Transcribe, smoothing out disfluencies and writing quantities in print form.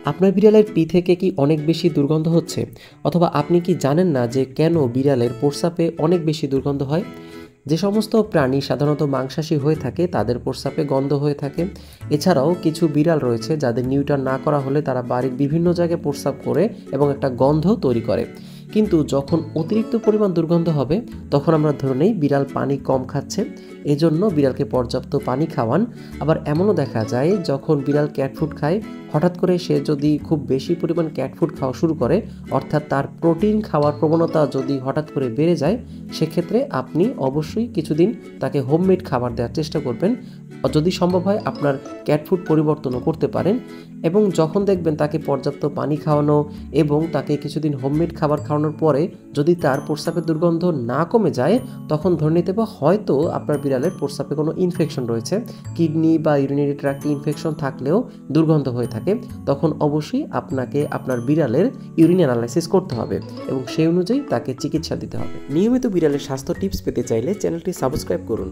আপনার বিড়ালের পি থেকে কি অনেক বেশি দুর্গন্ধ হচ্ছে? অথবা আপনি কি জানেন না যে কেন বিড়ালের প্রস্রাবে অনেক বেশি দুর্গন্ধ হয়? যে সমস্ত প্রাণী সাধারণত মাংসাশী হয়ে থাকে তাদের প্রস্রাবে গন্ধ হয়ে থাকে। এছাড়াও কিছু বিড়াল রয়েছে যাদের নিউটার না করা হলে তারা বাড়ির বিভিন্ন জায়গায় প্রস্রাব করে এবং একটা গন্ধ তৈরি করে। কিন্তু যখন অতিরিক্ত পরিমাণ দুর্গন্ধ হবে তখন আমরা ধরে নেই বিড়াল পানি কম খাচ্ছে, এজন্য বিড়ালকে পর্যাপ্ত পানি খাওয়ান। আবার এমনও দেখা যায় যখন বিড়াল ক্যাট ফুড খায়, হঠাৎ করে সে যদি খুব বেশি পরিমাণ ক্যাট ফুড খাওয়া শুরু করে, অর্থাৎ তার প্রোটিন খাওয়ার প্রবণতা যদি হঠাৎ করে বেড়ে যায়, সেক্ষেত্রে আপনি অবশ্যই কিছুদিন তাকে হোমমেড খাবার দেওয়ার চেষ্টা করবেন। যদি সম্ভব হয় আপনার ক্যাট ফুড পরিবর্তনও করতে পারেন। এবং যখন দেখবেন তাকে পর্যাপ্ত পানি খাওয়ানো এবং তাকে কিছুদিন হোমমেড খাবার খাওয়ানোর পরে যদি তার প্রস্রাবের দুর্গন্ধ না কমে যায়, তখন ধরে নিতে হবে হয়তো আপনার বিড়ালের প্রস্রাবে কোনো ইনফেকশন রয়েছে। কিডনি বা ইউরিনারি ট্র্যাক্টে ইনফেকশন থাকলেও দুর্গন্ধ হয়ে থাকে, তখন অবশ্যই আপনাকে আপনার বিড়ালের ইউরিন অ্যানালাইসিস করতে হবে এবং সেই অনুযায়ী তাকে চিকিৎসা দিতে হবে। নিয়মিত বিড়ালের স্বাস্থ্য টিপস পেতে চাইলে চ্যানেলটি সাবস্ক্রাইব করুন।